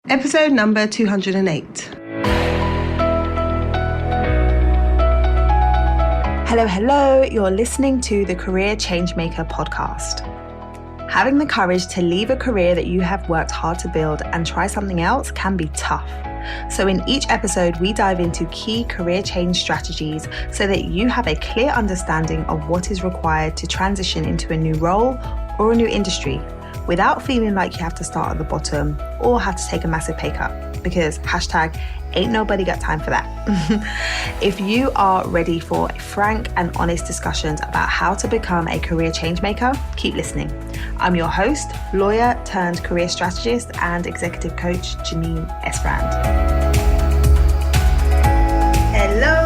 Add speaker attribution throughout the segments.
Speaker 1: Episode number 208.
Speaker 2: Hello, you're listening to the Career Changemaker podcast. Having the courage to leave a career that you have worked hard to build and try something else can be tough. So in each episode, we dive into key career change strategies so that you have a clear understanding of what is required to transition into a new role or a new industry without feeling like you have to start at the bottom or have to take a massive pay cut, because ain't nobody got time for that. If you are ready for frank and honest discussions about how to become a career change maker, keep listening. I'm your host, lawyer turned career strategist and executive coach, Janine Esbrand.
Speaker 1: Hello.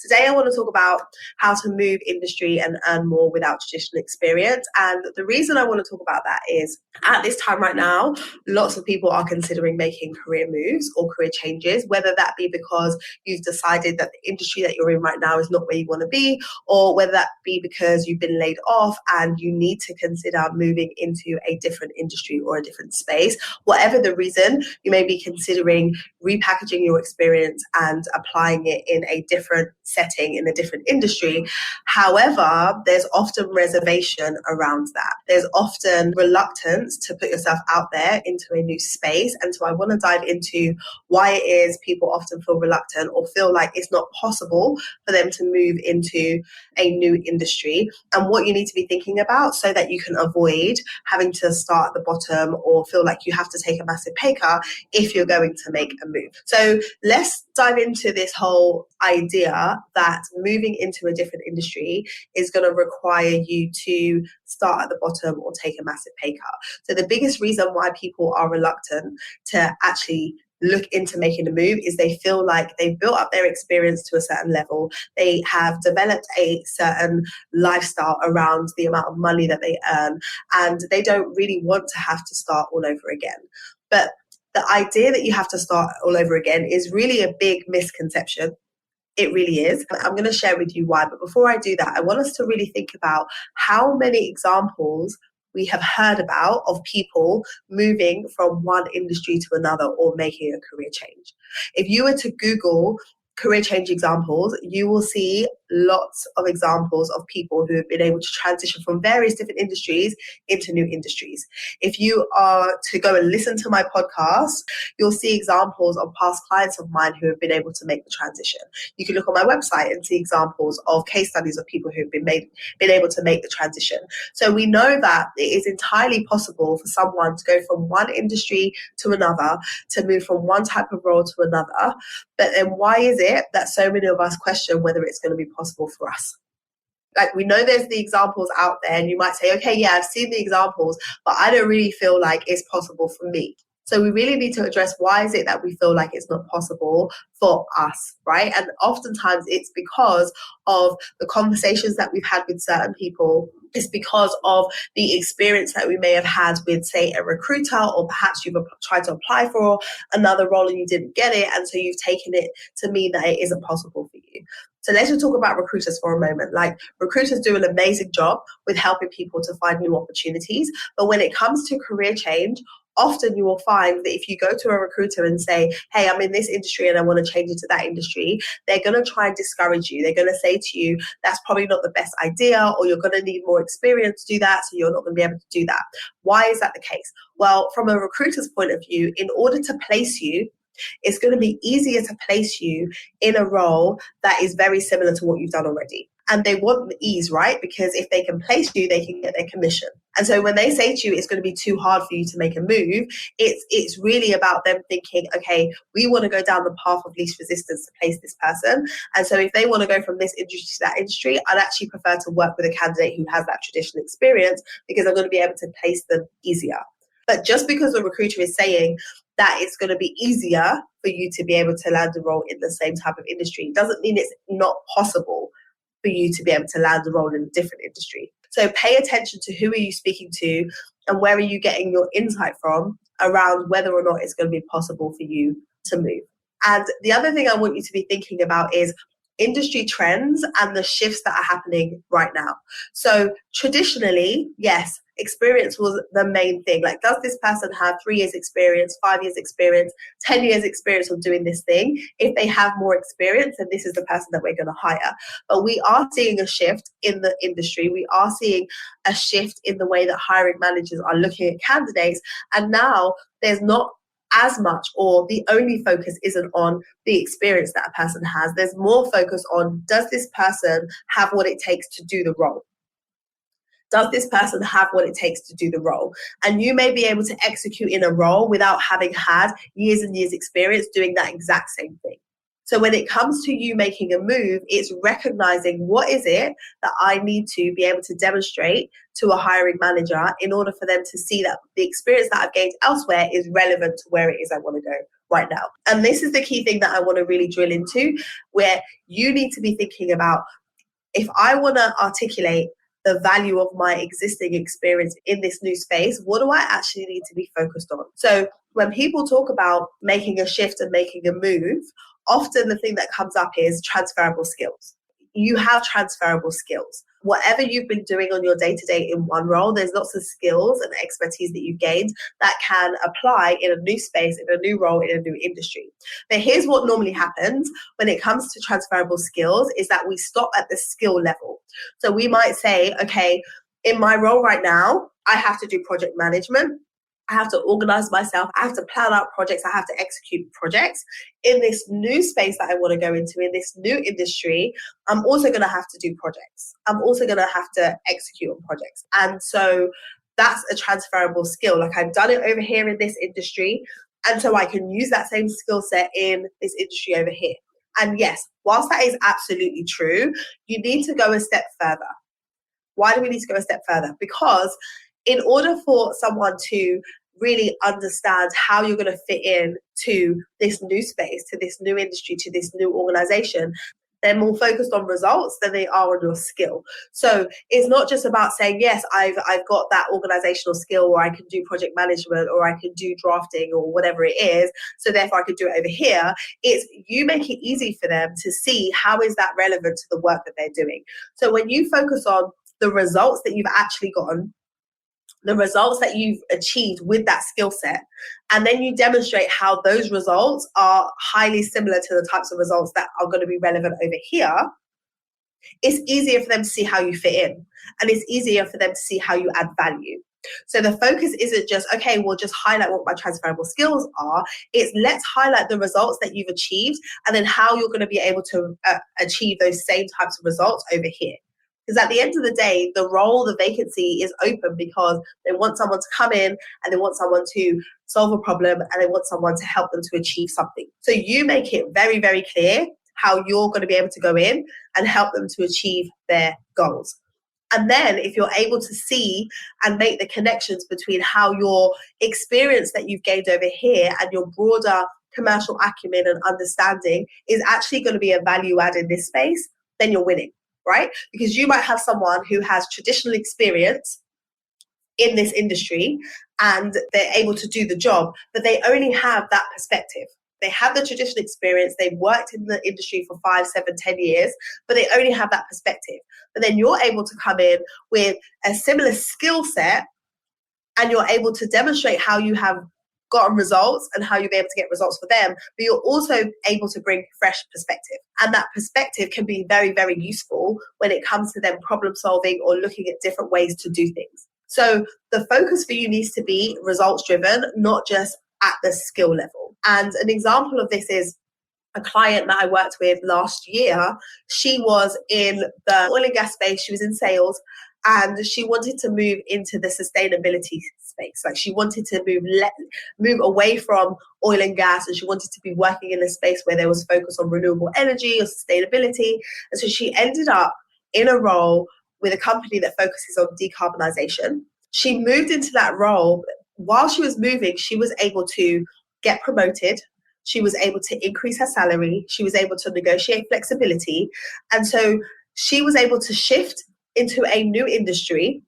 Speaker 1: Today I want to talk about how to move industry and earn more without traditional experience. And the reason I want to talk about that is at this time right now, lots of people are considering making career moves or career changes, whether that be because you've decided that the industry that you're in right now is not where you want to be, or whether that be because you've been laid off and you need to consider moving into a different industry or a different space. Whatever the reason, you may be considering repackaging your experience and applying it in a different setting, in a different industry. However, there's often reservation around that. There's often reluctance to put yourself out there into a new space. And so I want to dive into why it is people often feel reluctant or feel like it's not possible for them to move into a new industry, and what you need to be thinking about so that you can avoid having to start at the bottom or feel like you have to take a massive pay cut if you're going to make a move. So let's dive into this whole idea that moving into a different industry is going to require you to start at the bottom or take a massive pay cut. So the biggest reason why people are reluctant to actually look into making a move is they feel like they've built up their experience to a certain level. They have developed a certain lifestyle around the amount of money that they earn, and they don't really want to have to start all over again. But the idea that you have to start all over again is really a big misconception. It really is. I'm going to share with you why. But before I do that, I want us to really think about how many examples we have heard about of people moving from one industry to another or making a career change. If you were to Google career change examples, you will see lots of examples of people who have been able to transition from various different industries into new industries. If you are to go and listen to my podcast, you'll see examples of past clients of mine who have been able to make the transition. You can look on my website and see examples of case studies of people who've been able to make the transition. So we know that it is entirely possible for someone to go from one industry to another, to move from one type of role to another. But then why is it that so many of us question whether it's going to be possible for us? Like, we know there's the examples out there, and you might say, okay, yeah, I've seen the examples, but I don't really feel like it's possible for me. So we really need to address why is it that we feel like it's not possible for us, right? And oftentimes it's because of the conversations that we've had with certain people. It's because of the experience that we may have had with, say, a recruiter, or perhaps you've tried to apply for another role and you didn't get it. And so you've taken it to mean that it isn't possible for you. So let's just talk about recruiters for a moment. Like, recruiters do an amazing job with helping people to find new opportunities. But when it comes to career change, often you will find that if you go to a recruiter and say, hey, I'm in this industry and I want to change into that industry, they're going to try and discourage you. They're going to say to you, that's probably not the best idea, or you're going to need more experience to do that, so you're not going to be able to do that. Why is that the case? Well, from a recruiter's point of view, in order to place you, it's going to be easier to place you in a role that is very similar to what you've done already. And they want the ease, right? Because if they can place you, they can get their commission. And so when they say to you, it's going to be too hard for you to make a move, it's really about them thinking, okay, we want to go down the path of least resistance to place this person. And so if they want to go from this industry to that industry, I'd actually prefer to work with a candidate who has that traditional experience, because I'm going to be able to place them easier. But just because the recruiter is saying that it's going to be easier for you to be able to land a role in the same type of industry doesn't mean it's not possible for you to be able to land a role in a different industry. So pay attention to who are you speaking to and where are you getting your insight from around whether or not it's going to be possible for you to move. And the other thing I want you to be thinking about is, industry trends and the shifts that are happening right now. So traditionally, yes, experience was the main thing. Like, does this person have 3 years experience, 5 years experience, 10 years experience of doing this thing? If they have more experience, then this is the person that we're going to hire. But we are seeing a shift in the industry. We are seeing a shift in the way that hiring managers are looking at candidates. And now there's not as much, or the only focus isn't on the experience that a person has. There's more focus on, does this person have what it takes to do the role? Does this person have what it takes to do the role? And you may be able to execute in a role without having had years and years experience doing that exact same thing. So when it comes to you making a move, it's recognizing, what is it that I need to be able to demonstrate to a hiring manager in order for them to see that the experience that I've gained elsewhere is relevant to where it is I want to go right now. And this is the key thing that I want to really drill into, where you need to be thinking about, if I want to articulate the value of my existing experience in this new space, what do I actually need to be focused on? So when people talk about making a shift and making a move, often the thing that comes up is transferable skills. You have transferable skills. Whatever you've been doing on your day-to-day in one role, there's lots of skills and expertise that you've gained that can apply in a new space, in a new role, in a new industry. But here's what normally happens when it comes to transferable skills, is that we stop at the skill level. So we might say, okay, in my role right now, I have to do project management. I have to organize myself. I have to plan out projects. I have to execute projects. In this new space that I want to go into, in this new industry, I'm also going to have to do projects. I'm also going to have to execute on projects. And so that's a transferable skill. Like, I've done it over here in this industry, and so I can use that same skill set in this industry over here. And yes, whilst that is absolutely true, you need to go a step further. Why do we need to go a step further? Because in order for someone to really understand how you're going to fit in to this new space, to this new industry, to this new organization, they're more focused on results than they are on your skill. So it's not just about saying, yes, I've got that organizational skill, or I can do project management, or I can do drafting, or whatever it is, so therefore I can do it over here. It's, you make it easy for them to see how is that relevant to the work that they're doing. So when you focus on the results that you've actually gotten, the results that you've achieved with that skill set, and then you demonstrate how those results are highly similar to the types of results that are going to be relevant over here, it's easier for them to see how you fit in, and it's easier for them to see how you add value. So the focus isn't just, okay, we'll just highlight what my transferable skills are. It's, let's highlight the results that you've achieved, and then how you're going to be able to achieve those same types of results over here. Because at the end of the day, the role, the vacancy is open because they want someone to come in, and they want someone to solve a problem, and they want someone to help them to achieve something. So you make it very, very clear how you're going to be able to go in and help them to achieve their goals. And then if you're able to see and make the connections between how your experience that you've gained over here and your broader commercial acumen and understanding is actually going to be a value add in this space, then you're winning. Right? Because you might have someone who has traditional experience in this industry and they're able to do the job, but they only have that perspective. They have the traditional experience, they've worked in the industry for 5, 7, 10 years, but they only have that perspective. But then you're able to come in with a similar skill set, and you're able to demonstrate how you have gotten results and how you'll be able to get results for them, but you're also able to bring fresh perspective. And that perspective can be very, very useful when it comes to them problem solving or looking at different ways to do things. So the focus for you needs to be results driven, not just at the skill level. And an example of this is a client that I worked with last year. She was in the oil and gas space, she was in sales, and she wanted to move into the sustainability space. Like, she wanted to move away from oil and gas, and she wanted to be working in a space where there was focus on renewable energy or sustainability. And so she ended up in a role with a company that focuses on decarbonization. She moved into that role. While she was moving, she was able to get promoted. She was able to increase her salary. She was able to negotiate flexibility. And so she was able to shift into a new industry.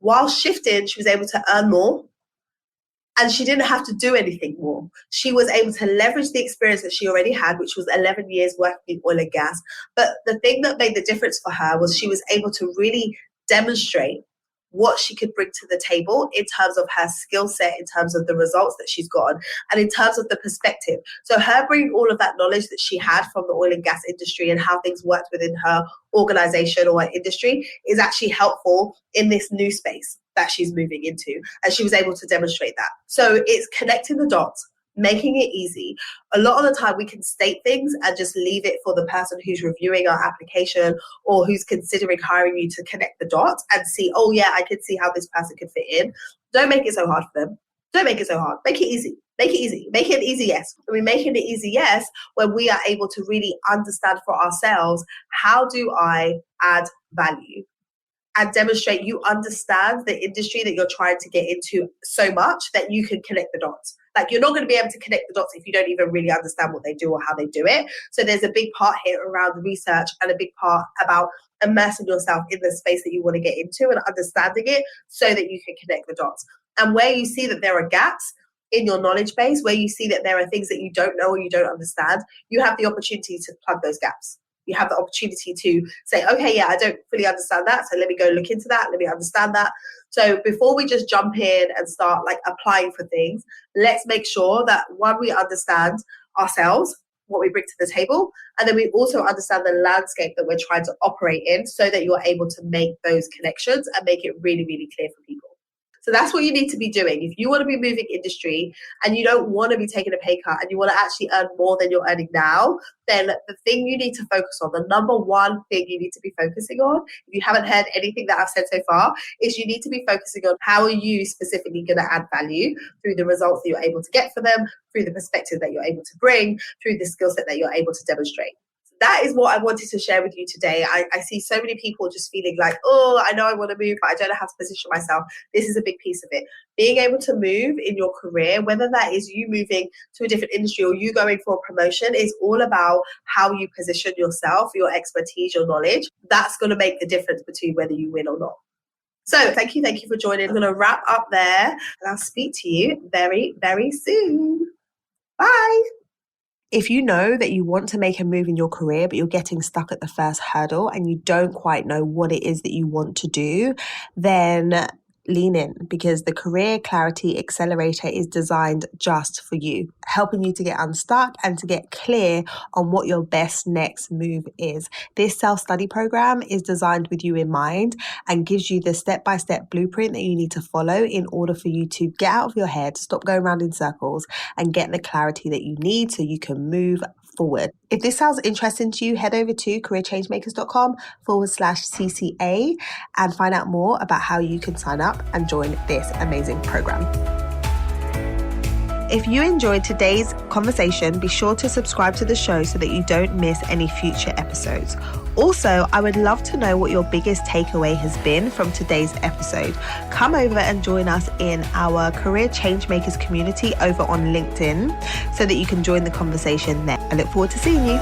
Speaker 1: While shifting, she was able to earn more, And she didn't have to do anything more. She was able to leverage the experience that she already had, which was 11 years working in oil and gas. But the thing that made the difference for her was she was able to really demonstrate what she could bring to the table in terms of her skill set, in terms of the results that she's gotten, and in terms of the perspective. So her bringing all of that knowledge that she had from the oil and gas industry and how things worked within her organization or industry is actually helpful in this new space that she's moving into. And she was able to demonstrate that. So it's connecting the dots, making it easy. A lot of the time we can state things and just leave it for the person who's reviewing our application or who's considering hiring you to connect the dots and see, oh yeah, I can see how this person could fit in. Don't make it so hard for them. Don't make it so hard. Make it easy. Make it easy. Make it an easy yes. And we're making it easy yes when we are able to really understand for ourselves, how do I add value? And demonstrate you understand the industry that you're trying to get into so much that you can connect the dots. Like, you're not going to be able to connect the dots if you don't even really understand what they do or how they do it. So there's a big part here around research and a big part about immersing yourself in the space that you want to get into and understanding it so that you can connect the dots. And where you see that there are gaps in your knowledge base, where you see that there are things that you don't know or you don't understand, you have the opportunity to plug those gaps. You have the opportunity to say, okay, yeah, I don't fully understand that, so let me go look into that, let me understand that. So before we just jump in and start like applying for things, let's make sure that one, we understand ourselves, what we bring to the table, and then we also understand the landscape that we're trying to operate in so that you're able to make those connections and make it really, really clear for people. So that's what you need to be doing. If you want to be moving industry and you don't want to be taking a pay cut and you want to actually earn more than you're earning now, then the thing you need to focus on, the number one thing you need to be focusing on, if you haven't heard anything that I've said so far, is you need to be focusing on how are you specifically going to add value through the results that you're able to get for them, through the perspective that you're able to bring, through the skill set that you're able to demonstrate. That is what I wanted to share with you today. I see so many people just feeling like, oh, I know I want to move, but I don't know how to position myself. This is a big piece of it. Being able to move in your career, whether that is you moving to a different industry or you going for a promotion, is all about how you position yourself, your expertise, your knowledge. That's going to make the difference between whether you win or not. So thank you for joining. I'm going to wrap up there and I'll speak to you very, very soon. Bye.
Speaker 2: If you know that you want to make a move in your career, but you're getting stuck at the first hurdle and you don't quite know what it is that you want to do, then lean in, because the Career Clarity Accelerator is designed just for you, helping you to get unstuck and to get clear on what your best next move is. This self-study program is designed with you in mind and gives you the step-by-step blueprint that you need to follow in order for you to get out of your head, stop going around in circles, and get the clarity that you need so you can move forward. If this sounds interesting to you, head over to careerchangemakers.com/CCA and find out more about how you can sign up and join this amazing program. If you enjoyed today's conversation, be sure to subscribe to the show so that you don't miss any future episodes. Also, I would love to know what your biggest takeaway has been from today's episode. Come over and join us in our Career Changemakers community over on LinkedIn so that you can join the conversation there. I look forward to seeing you.